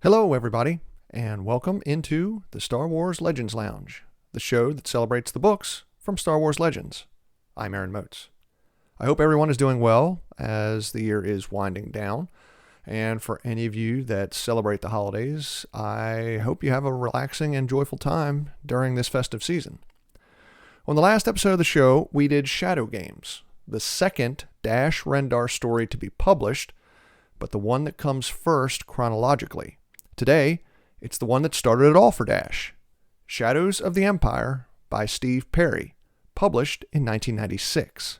Hello, everybody, and welcome into the Star Wars Legends Lounge, the show that celebrates the books from Star Wars Legends. I'm Aaron Moats. I hope everyone is doing well as the year is winding down, and for any of you that celebrate the holidays, I hope you have a relaxing and joyful time during this festive season. On the last episode of the show, we did Shadow Games, the second Dash Rendar story to be published, but the one that comes first chronologically. Today, it's the one that started it all for Dash, Shadows of the Empire by Steve Perry, published in 1996.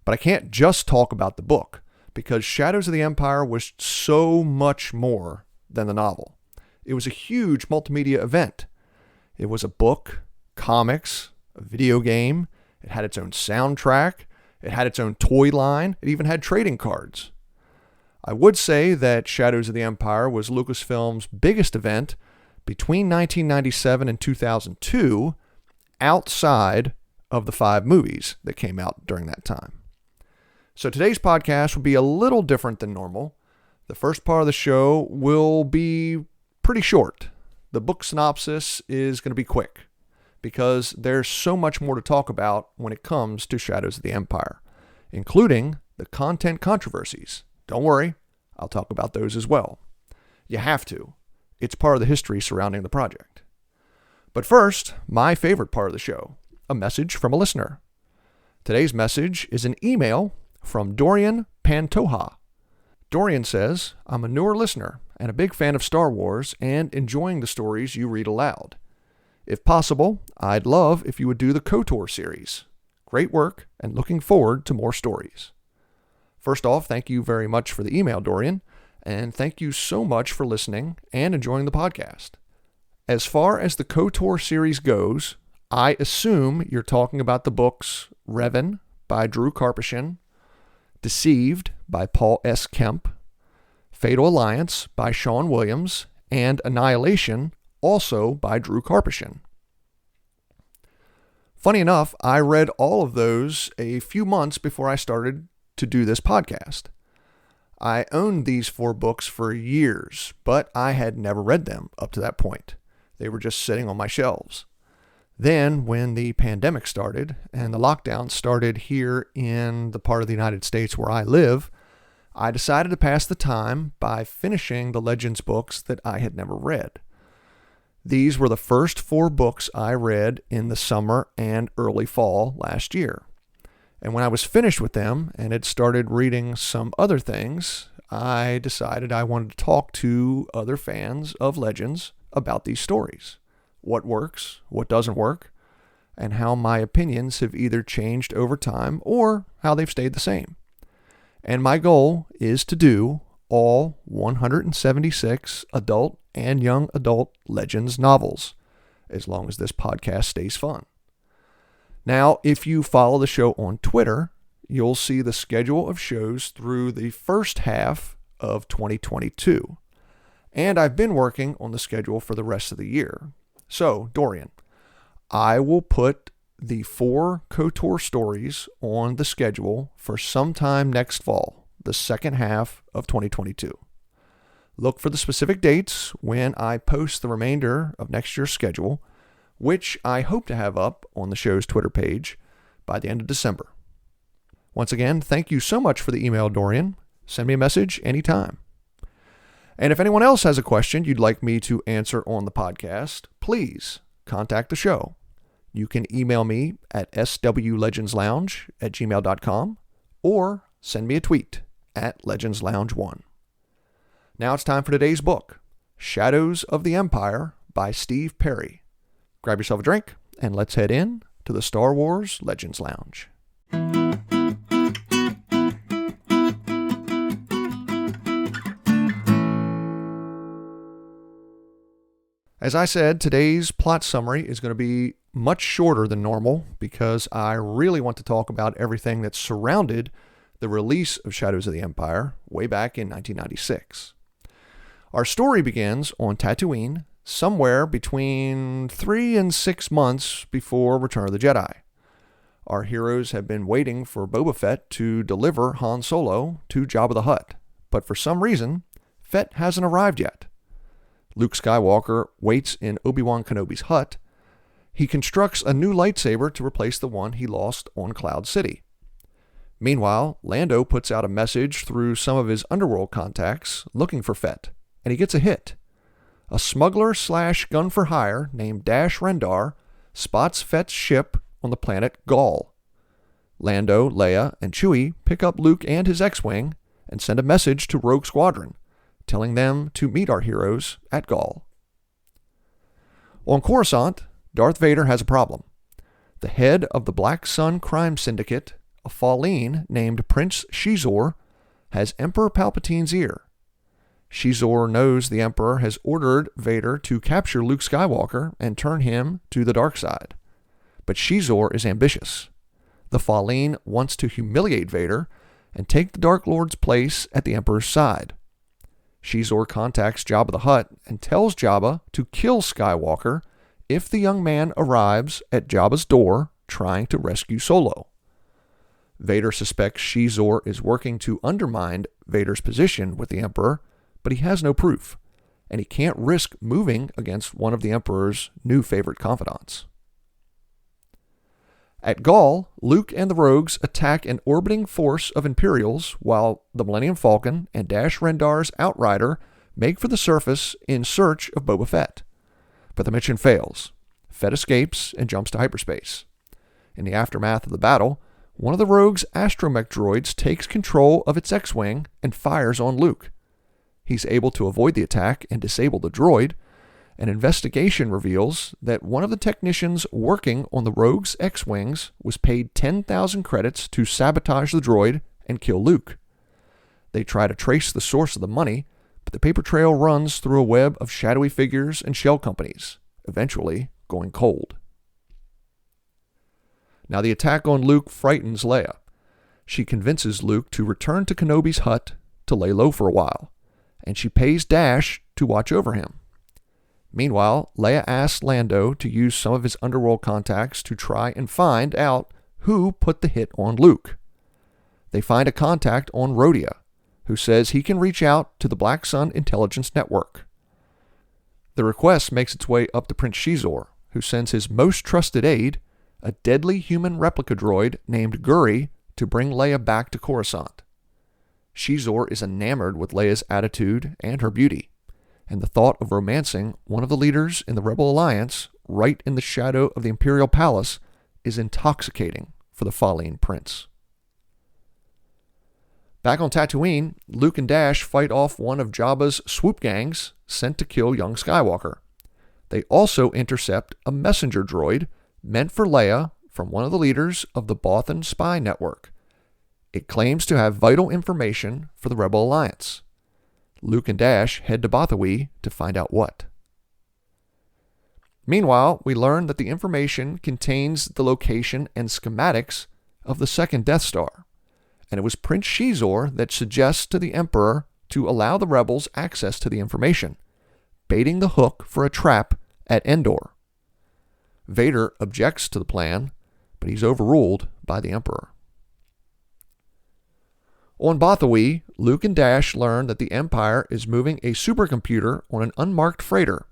But I can't just talk about the book, because Shadows of the Empire was so much more than the novel. It was a huge multimedia event. It was a book, comics, a video game. It had its own soundtrack. It had its own toy line. It even had trading cards. I would say that Shadows of the Empire was Lucasfilm's biggest event between 1997 and 2002, outside of the 5 movies that came out during that time. So today's podcast will be a little different than normal. The first part of the show will be pretty short. The book synopsis is going to be quick because there's so much more to talk about when it comes to Shadows of the Empire, including the content controversies. Don't worry, I'll talk about those as well. You have to. It's part of the history surrounding the project. But first, my favorite part of the show, a message from a listener. Today's message is an email from Dorian Pantoja. Dorian says, I'm a newer listener and a big fan of Star Wars and enjoying the stories you read aloud. If possible, I'd love if you would do the KOTOR series. Great work and looking forward to more stories. First off, thank you very much for the email, Dorian, and thank you so much for listening and enjoying the podcast. As far as the KOTOR series goes, I assume you're talking about the books Revan by Drew Karpyshyn, Deceived by Paul S. Kemp, Fatal Alliance by Sean Williams, and Annihilation, also by Drew Karpyshyn. Funny enough, I read all of those a few months before I started to do this podcast. I owned these 4 books for years, but I had never read them up to that point. They were just sitting on my shelves. Then, when the pandemic started and the lockdown started here in the part of the United States where I live, I decided to pass the time by finishing the Legends books that I had never read. These were the first 4 books I read in the summer and early fall last year. And when I was finished with them and had started reading some other things, I decided I wanted to talk to other fans of Legends about these stories. What works, what doesn't work, and how my opinions have either changed over time or how they've stayed the same. And my goal is to do all 176 adult and young adult Legends novels, as long as this podcast stays fun. Now, if you follow the show on Twitter, you'll see the schedule of shows through the first half of 2022. And I've been working on the schedule for the rest of the year. So, Dorian, I will put the 4 KOTOR stories on the schedule for sometime next fall, the second half of 2022. Look for the specific dates when I post the remainder of next year's schedule, which I hope to have up on the show's Twitter page by the end of December. Once again, thank you so much for the email, Dorian. Send me a message anytime. And if anyone else has a question you'd like me to answer on the podcast, please contact the show. You can email me at swlegendslounge@gmail.com or send me a tweet at legendslounge1. Now it's time for today's book, Shadows of the Empire by Steve Perry. Grab yourself a drink, and let's head in to the Star Wars Legends Lounge. As I said, today's plot summary is going to be much shorter than normal because I really want to talk about everything that surrounded the release of Shadows of the Empire way back in 1996. Our story begins on Tatooine, somewhere between 3 and 6 months before Return of the Jedi. Our heroes have been waiting for Boba Fett to deliver Han Solo to Jabba the Hutt, but for some reason, Fett hasn't arrived yet. Luke Skywalker waits in Obi-Wan Kenobi's hut. He constructs a new lightsaber to replace the one he lost on Cloud City. Meanwhile, Lando puts out a message through some of his underworld contacts looking for Fett, and he gets a hit. A smuggler/gun-for-hire named Dash Rendar spots Fett's ship on the planet Gaul. Lando, Leia, and Chewie pick up Luke and his X-Wing and send a message to Rogue Squadron, telling them to meet our heroes at Gaul. On Coruscant, Darth Vader has a problem. The head of the Black Sun crime syndicate, a Falleen named Prince Shizor, has Emperor Palpatine's ear. Shizor knows the Emperor has ordered Vader to capture Luke Skywalker and turn him to the dark side. But Shizor is ambitious. The Falleen wants to humiliate Vader and take the Dark Lord's place at the Emperor's side. Shizor contacts Jabba the Hutt and tells Jabba to kill Skywalker if the young man arrives at Jabba's door trying to rescue Solo. Vader suspects Shizor is working to undermine Vader's position with the Emperor, but he has no proof, and he can't risk moving against one of the Emperor's new favorite confidants. At Gaul, Luke and the Rogues attack an orbiting force of Imperials while the Millennium Falcon and Dash Rendar's Outrider make for the surface in search of Boba Fett. But the mission fails. Fett escapes and jumps to hyperspace. In the aftermath of the battle, one of the Rogue's astromech droids takes control of its X-Wing and fires on Luke. He's able to avoid the attack and disable the droid. An investigation reveals that one of the technicians working on the Rogue's X-Wings was paid 10,000 credits to sabotage the droid and kill Luke. They try to trace the source of the money, but the paper trail runs through a web of shadowy figures and shell companies, eventually going cold. Now the attack on Luke frightens Leia. She convinces Luke to return to Kenobi's hut to lay low for a while, and she pays Dash to watch over him. Meanwhile, Leia asks Lando to use some of his underworld contacts to try and find out who put the hit on Luke. They find a contact on Rhodia, who says he can reach out to the Black Sun Intelligence Network. The request makes its way up to Prince Shizor, who sends his most trusted aide, a deadly human replica droid named Guri, to bring Leia back to Coruscant. Shizor is enamored with Leia's attitude and her beauty, and the thought of romancing one of the leaders in the Rebel Alliance right in the shadow of the Imperial Palace is intoxicating for the Falleen prince. Back on Tatooine, Luke and Dash fight off one of Jabba's swoop gangs sent to kill young Skywalker. They also intercept a messenger droid meant for Leia from one of the leaders of the Bothan spy network. It claims to have vital information for the Rebel Alliance. Luke and Dash head to Bothawi to find out what. Meanwhile, we learn that the information contains the location and schematics of the second Death Star, and it was Prince Shizor that suggests to the Emperor to allow the rebels access to the information, baiting the hook for a trap at Endor. Vader objects to the plan, but he's overruled by the Emperor. On Bothawi, Luke and Dash learn that the Empire is moving a supercomputer on an unmarked freighter.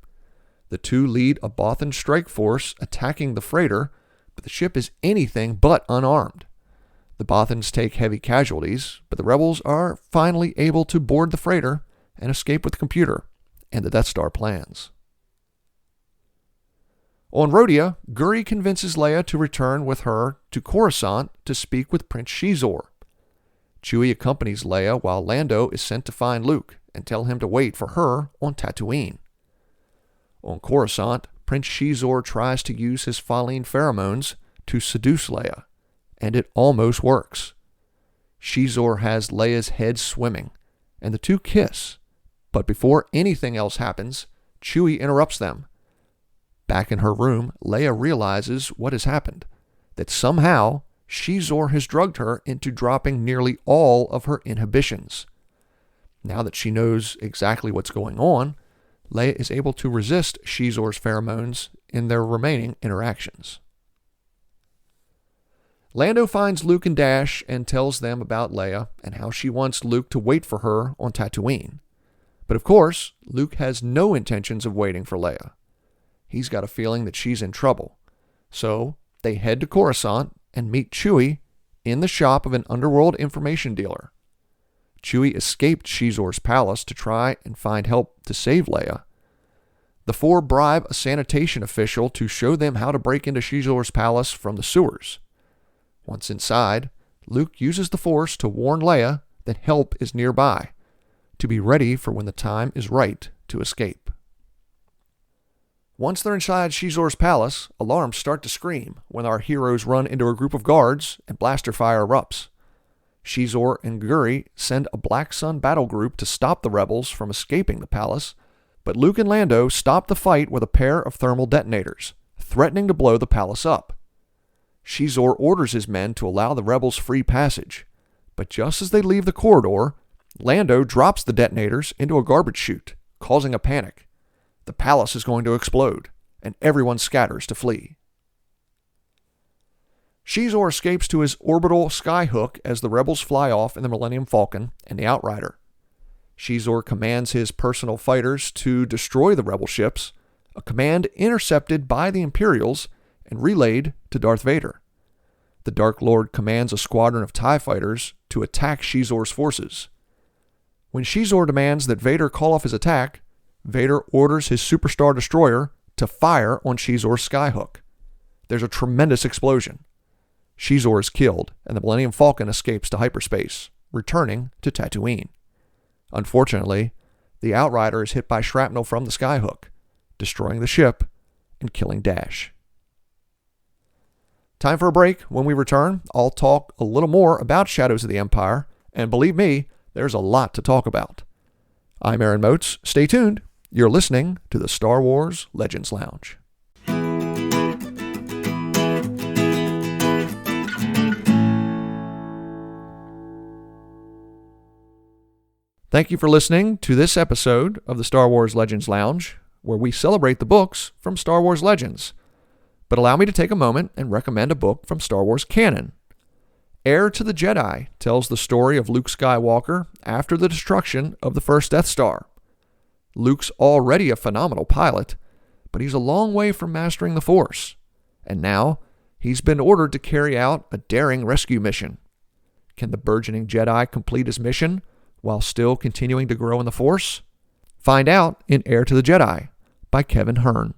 The two lead a Bothan strike force attacking the freighter, but the ship is anything but unarmed. The Bothans take heavy casualties, but the rebels are finally able to board the freighter and escape with the computer and the Death Star plans. On Rhodia, Guri convinces Leia to return with her to Coruscant to speak with Prince Shizor. Chewie accompanies Leia while Lando is sent to find Luke and tell him to wait for her on Tatooine. On Coruscant, Prince Shizor tries to use his Falleen pheromones to seduce Leia, and it almost works. Shizor has Leia's head swimming, and the two kiss, but before anything else happens, Chewie interrupts them. Back in her room, Leia realizes what has happened, that somehow Shizor has drugged her into dropping nearly all of her inhibitions. Now that she knows exactly what's going on, Leia is able to resist Shizor's pheromones in their remaining interactions. Lando finds Luke and Dash and tells them about Leia and how she wants Luke to wait for her on Tatooine. But of course, Luke has no intentions of waiting for Leia. He's got a feeling that she's in trouble. So they head to Coruscant and meet Chewie in the shop of an underworld information dealer. Chewie escaped Shizor's palace to try and find help to save Leia. The four bribe a sanitation official to show them how to break into Shizor's palace from the sewers. Once inside, Luke uses the Force to warn Leia that help is nearby, to be ready for when the time is right to escape. Once they're inside Shizor's palace, alarms start to scream when our heroes run into a group of guards and blaster fire erupts. Shizor and Guri send a Black Sun battle group to stop the rebels from escaping the palace, but Luke and Lando stop the fight with a pair of thermal detonators, threatening to blow the palace up. Shizor orders his men to allow the rebels free passage, but just as they leave the corridor, Lando drops the detonators into a garbage chute, causing a panic. The palace is going to explode, and everyone scatters to flee. Shizor escapes to his orbital skyhook as the rebels fly off in the Millennium Falcon and the Outrider. Shizor commands his personal fighters to destroy the rebel ships, a command intercepted by the Imperials and relayed to Darth Vader. The Dark Lord commands a squadron of TIE fighters to attack Shizor's forces. When Shizor demands that Vader call off his attack, Vader orders his Superstar Destroyer to fire on Shizor's skyhook. There's a tremendous explosion. Shizor is killed, and the Millennium Falcon escapes to hyperspace, returning to Tatooine. Unfortunately, the Outrider is hit by shrapnel from the skyhook, destroying the ship and killing Dash. Time for a break. When we return, I'll talk a little more about Shadows of the Empire, and believe me, there's a lot to talk about. I'm Aaron Moats. Stay tuned. You're listening to the Star Wars Legends Lounge. Thank you for listening to this episode of the Star Wars Legends Lounge, where we celebrate the books from Star Wars Legends. But allow me to take a moment and recommend a book from Star Wars canon. Heir to the Jedi tells the story of Luke Skywalker after the destruction of the first Death Star. Luke's already a phenomenal pilot, but he's a long way from mastering the Force. And now, he's been ordered to carry out a daring rescue mission. Can the burgeoning Jedi complete his mission while still continuing to grow in the Force? Find out in Heir to the Jedi by Kevin Hearn.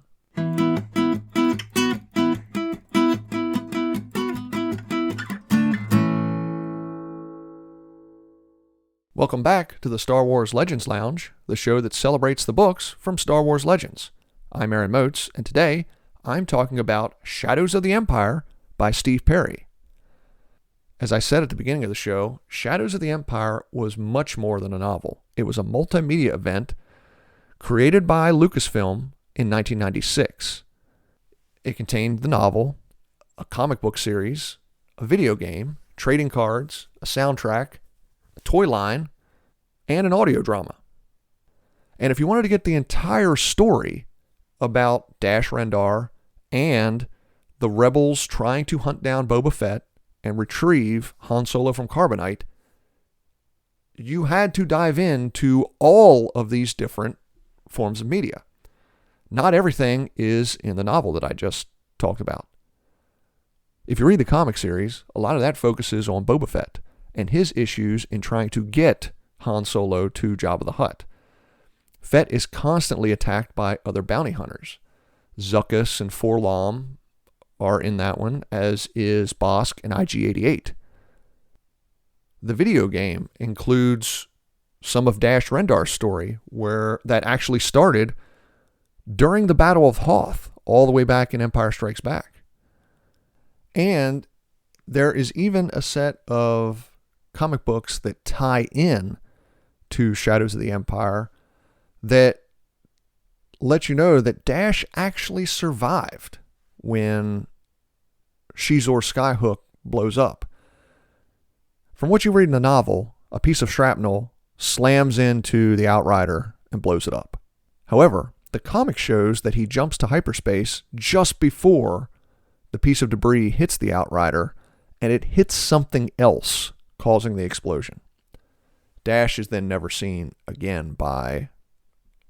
Welcome back to the Star Wars Legends Lounge, the show that celebrates the books from Star Wars Legends. I'm Aaron Moats, and today I'm talking about Shadows of the Empire by Steve Perry. As I said at the beginning of the show, Shadows of the Empire was much more than a novel. It was a multimedia event created by Lucasfilm in 1996. It contained the novel, a comic book series, a video game, trading cards, a soundtrack, a toy line, and an audio drama. And if you wanted to get the entire story about Dash Rendar and the rebels trying to hunt down Boba Fett and retrieve Han Solo from Carbonite, you had to dive into all of these different forms of media. Not everything is in the novel that I just talked about. If you read the comic series, a lot of that focuses on Boba Fett and his issues in trying to get Han Solo to Jabba the Hutt. Fett is constantly attacked by other bounty hunters. Zuckuss and Forlom are in that one, as is Bosk and IG-88. The video game includes some of Dash Rendar's story, where that actually started during the Battle of Hoth, all the way back in Empire Strikes Back. And there is even a set of comic books that tie in to Shadows of the Empire that let you know that Dash actually survived when Shizor's skyhook blows up. From what you read in the novel, a piece of shrapnel slams into the Outrider and blows it up. However, the comic shows that he jumps to hyperspace just before the piece of debris hits the Outrider, and it hits something else, causing the explosion. Dash is then never seen again by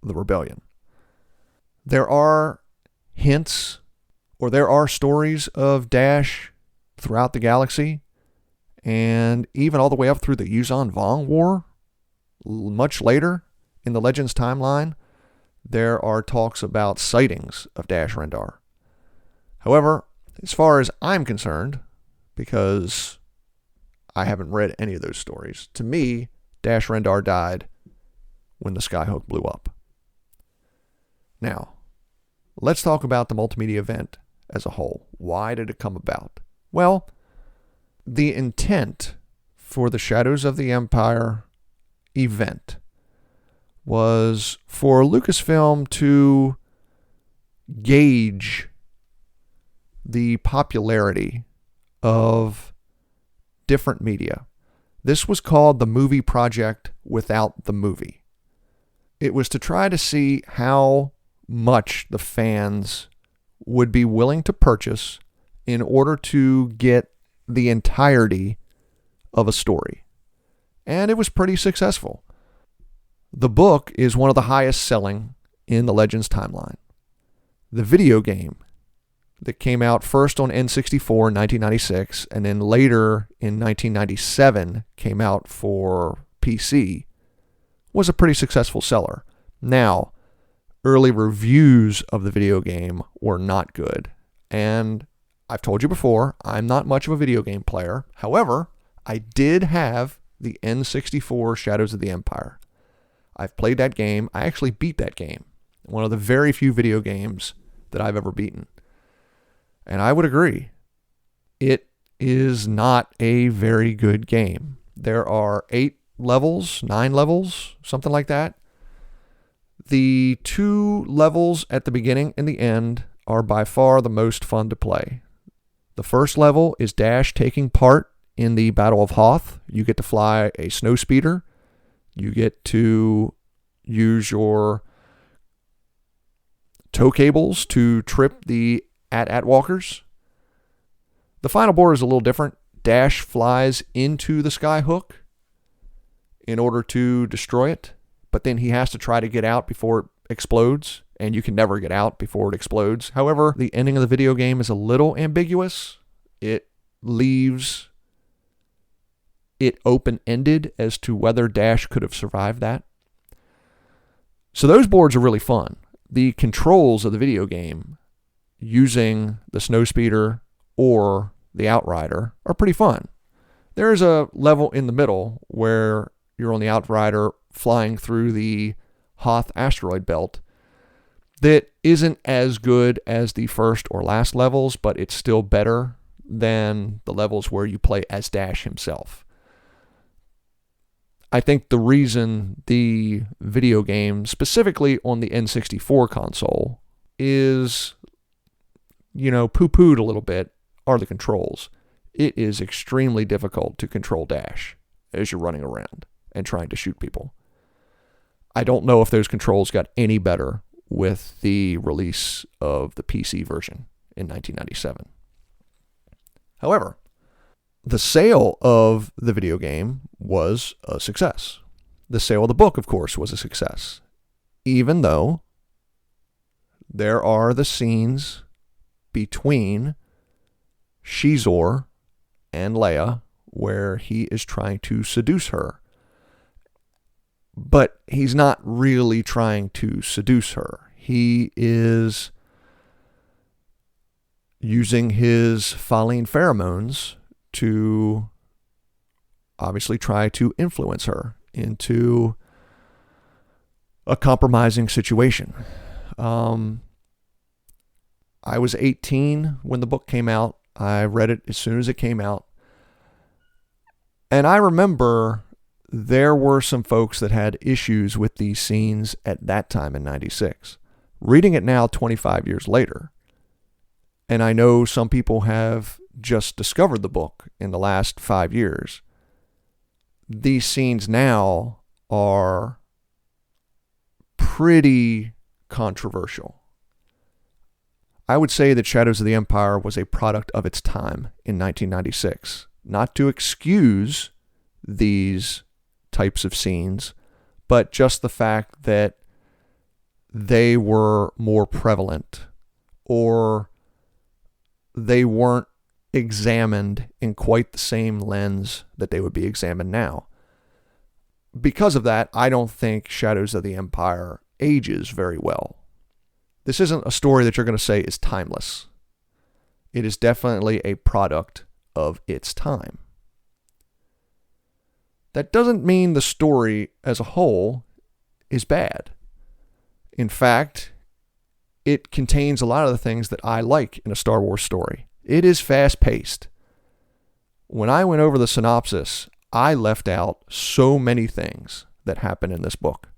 the rebellion. There are hints, or there are stories of Dash throughout the galaxy, and even all the way up through the Yuuzhan Vong War. Much later in the Legends timeline, there are talks about sightings of Dash Rendar. However, as far as I'm concerned, because I haven't read any of those stories, to me, Dash Rendar died when the Skyhook blew up. Now, let's talk about the multimedia event as a whole. Why did it come about? Well, the intent for the Shadows of the Empire event was for Lucasfilm to gauge the popularity of different media. This was called the movie project without the movie. It was to try to see how much the fans would be willing to purchase in order to get the entirety of a story. And it was pretty successful. The book is one of the highest selling in the Legends timeline. The video game that came out first on N64 in 1996 and then later in 1997 came out for PC was a pretty successful seller. Now, early reviews of the video game were not good. And I've told you before, I'm not much of a video game player. However, I did have the N64 Shadows of the Empire. I've played that game. I actually beat that game. One of the very few video games that I've ever beaten. And I would agree, it is not a very good game. There are 8 levels, 9 levels, something like that. The 2 levels at the beginning and the end are by far the most fun to play. The first level is Dash taking part in the Battle of Hoth. You get to fly a snowspeeder. You get to use your tow cables to trip the AT-AT walkers. The final board is a little different. Dash flies into the Skyhook in order to destroy it, but then he has to try to get out before it explodes, and you can never get out before it explodes. However, the ending of the video game is a little ambiguous. It leaves it open-ended as to whether Dash could have survived that. So those boards are really fun. The controls of the video game using the snowspeeder or the Outrider are pretty fun. There's a level in the middle where you're on the Outrider flying through the Hoth asteroid belt that isn't as good as the first or last levels, but it's still better than the levels where you play as Dash himself. I think the reason the video game, specifically on the N64 console, is poo-pooed a little bit are the controls. It is extremely difficult to control Dash as you're running around and trying to shoot people. I don't know if those controls got any better with the release of the PC version in 1997. However, the sale of the video game was a success. The sale of the book, of course, was a success. Even though there are the scenes between Shizor and Leia where he is trying to seduce her. But he's not really trying to seduce her. He is using his Faline pheromones to obviously try to influence her into a compromising situation. I was 18 when the book came out. I read it as soon as it came out. And I remember there were some folks that had issues with these scenes at that time in 96. Reading it now 25 years later, and I know some people have just discovered the book in the last 5 years, these scenes now are pretty controversial. I would say that Shadows of the Empire was a product of its time in 1996. Not to excuse these types of scenes, but just the fact that they were more prevalent, or they weren't examined in quite the same lens that they would be examined now. Because of that, I don't think Shadows of the Empire ages very well. This isn't a story that you're going to say is timeless. It is definitely a product of its time. That doesn't mean the story as a whole is bad. In fact, it contains a lot of the things that I like in a Star Wars story. It is fast-paced. When I went over the synopsis, I left out so many things that happen in this book.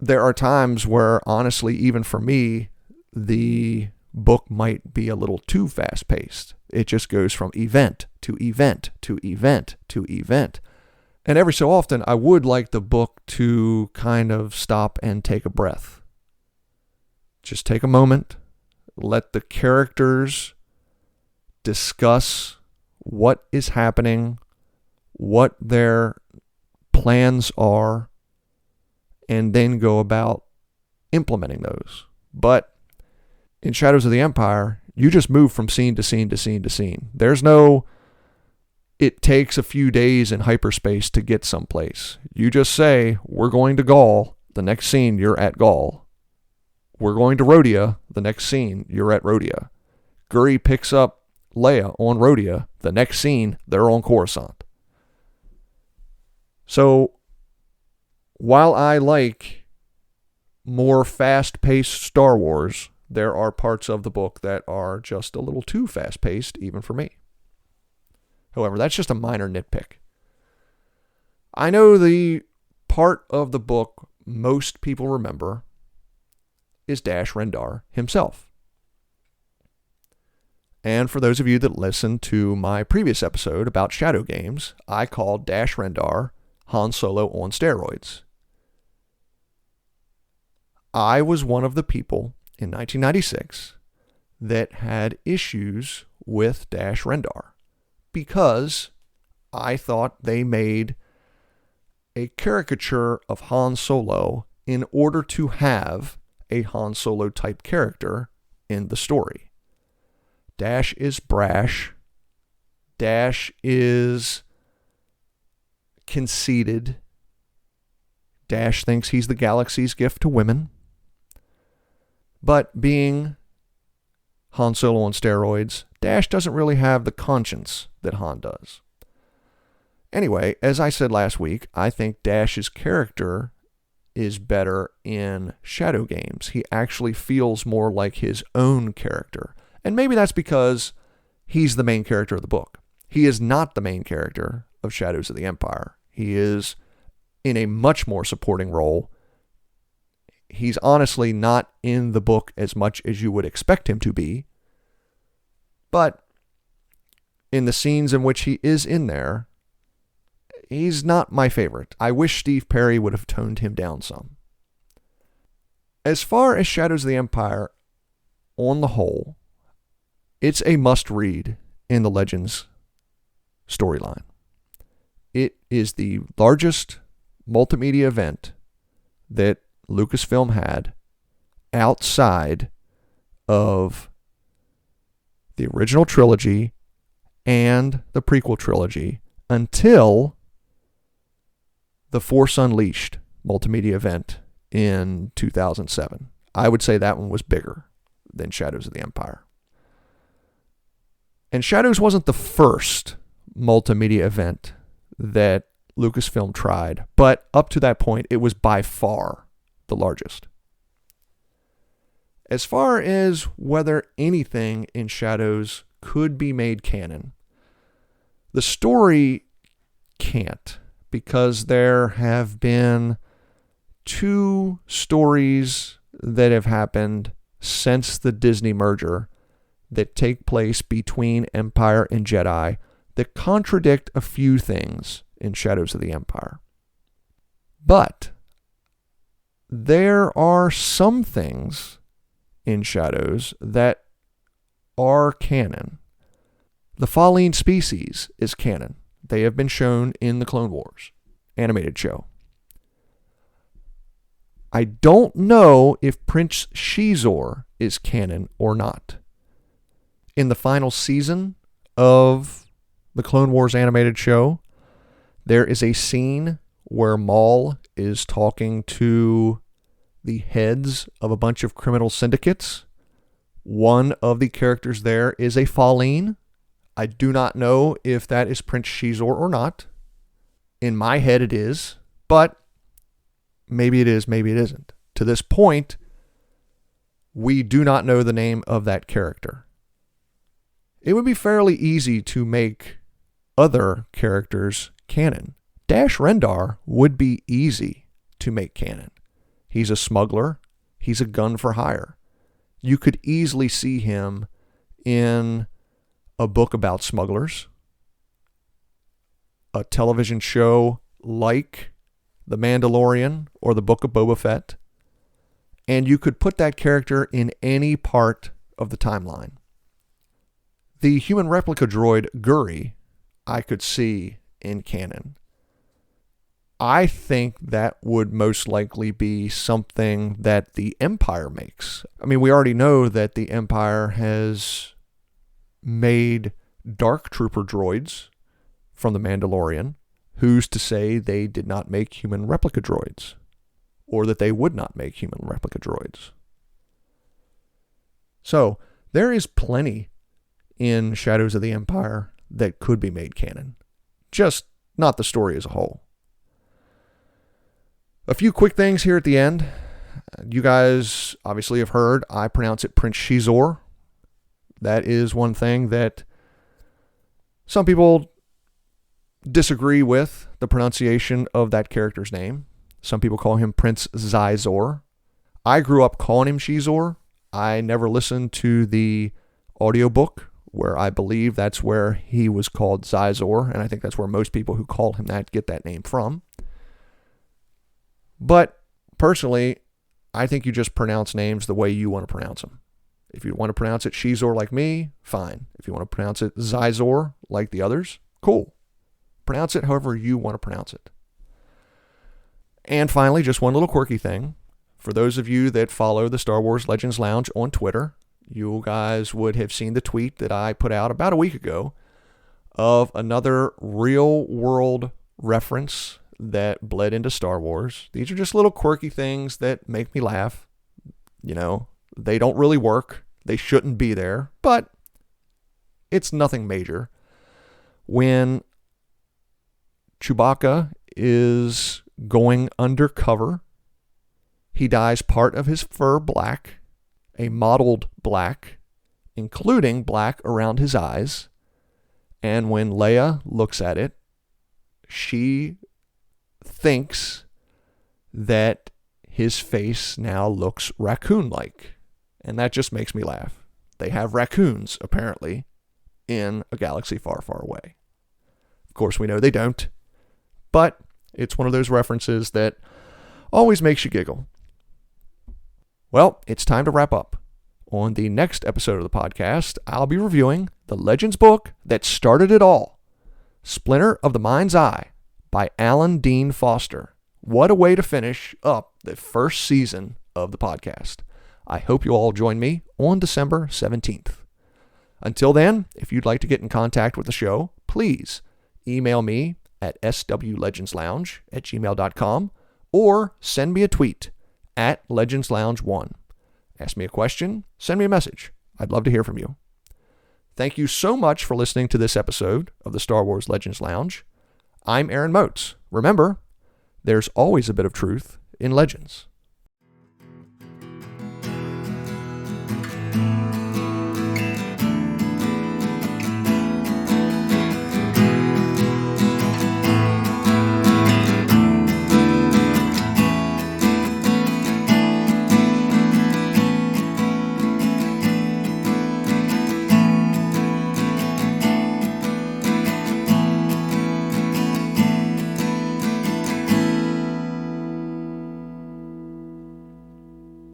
There are times where, honestly, even for me, the book might be a little too fast-paced. It just goes from event to event to event to event. And every so often, I would like the book to kind of stop and take a breath. Just take a moment, let the characters discuss what is happening, what their plans are, and then go about implementing those. But in Shadows of the Empire, you just move from scene to scene to scene to scene. There's no, it takes a few days in hyperspace to get someplace. You just say, we're going to Gaul. The next scene, you're at Gaul. We're going to Rhodia. The next scene, you're at Rhodia. Guri picks up Leia on Rhodia. The next scene, they're on Coruscant. So, while I like more fast-paced Star Wars, there are parts of the book that are just a little too fast-paced, even for me. However, that's just a minor nitpick. I know the part of the book most people remember is Dash Rendar himself. And for those of you that listened to my previous episode about Shadow games, I called Dash Rendar Han Solo on steroids. I was one of the people in 1996 that had issues with Dash Rendar because I thought they made a caricature of Han Solo in order to have a Han Solo type character in the story. Dash is brash. Dash is conceited. Dash thinks he's the galaxy's gift to women. But being Han Solo on steroids, Dash doesn't really have the conscience that Han does. Anyway, as I said last week, I think Dash's character is better in Shadow games. He actually feels more like his own character. And maybe that's because he's the main character of the book. He is not the main character of Shadows of the Empire. He is in a much more supporting role. He's honestly not in the book as much as you would expect him to be. But in the scenes in which he is in there, he's not my favorite. I wish Steve Perry would have toned him down some. As far as Shadows of the Empire, on the whole, it's a must-read in the Legends storyline. It is the largest multimedia event that Lucasfilm had outside of the original trilogy and the prequel trilogy until the Force Unleashed multimedia event in 2007. I would say that one was bigger than Shadows of the Empire. And Shadows wasn't the first multimedia event that Lucasfilm tried, but up to that point, it was by far the largest. As far as whether anything in Shadows could be made canon, the story can't, because there have been 2 stories that have happened since the Disney merger that take place between Empire and Jedi that contradict a few things in Shadows of the Empire. But there are some things in Shadows that are canon. The Falleen species is canon. They have been shown in the Clone Wars animated show. I don't know if Prince Shizor is canon or not. In the final season of the Clone Wars animated show, there is a scene where Maul is talking to the heads of a bunch of criminal syndicates. One of the characters there is a Falleen. I do not know if that is Prince Shizor or not. In my head it is, but maybe it is, maybe it isn't. To this point, we do not know the name of that character. It would be fairly easy to make other characters canon. Dash Rendar would be easy to make canon. He's a smuggler. He's a gun for hire. You could easily see him in a book about smugglers, a television show like The Mandalorian or the Book of Boba Fett, and you could put that character in any part of the timeline. The human replica droid Guri, I could see in canon. I think that would most likely be something that the Empire makes. I mean, we already know that the Empire has made Dark Trooper droids from The Mandalorian. Who's to say they did not make human replica droids? Or that they would not make human replica droids? So, there is plenty in Shadows of the Empire that could be made canon. Just not the story as a whole. A few quick things here at the end. You guys obviously have heard I pronounce it Prince Shizor. That is one thing that some people disagree with, the pronunciation of that character's name. Some people call him Prince Zizor. I grew up calling him Shizor. I never listened to the audiobook where I believe that's where he was called Zizor, and I think that's where most people who call him that get that name from. But personally, I think you just pronounce names the way you want to pronounce them. If you want to pronounce it Shizor like me, fine. If you want to pronounce it Zizor like the others, cool. Pronounce it however you want to pronounce it. And finally, just one little quirky thing. For those of you that follow the Star Wars Legends Lounge on Twitter, you guys would have seen the tweet that I put out about a week ago of another real-world reference that bled into Star Wars. These are just little quirky things that make me laugh. You know, they don't really work. They shouldn't be there, but it's nothing major. When Chewbacca is going undercover, he dyes part of his fur black, a mottled black, including black around his eyes. And when Leia looks at it, she thinks that his face now looks raccoon-like. And that just makes me laugh. They have raccoons, apparently, in a galaxy far, far away. Of course, we know they don't. But it's one of those references that always makes you giggle. Well, it's time to wrap up. On the next episode of the podcast, I'll be reviewing the Legends book that started it all, Splinter of the Mind's Eye by Alan Dean Foster. What a way to finish up the first season of the podcast. I hope you all join me on December 17th. Until then, if you'd like to get in contact with the show, please email me at swlegendslounge@gmail.com or send me a tweet at legendslounge1. Ask me a question, send me a message. I'd love to hear from you. Thank you so much for listening to this episode of the Star Wars Legends Lounge. I'm Aaron Motes. Remember, there's always a bit of truth in Legends.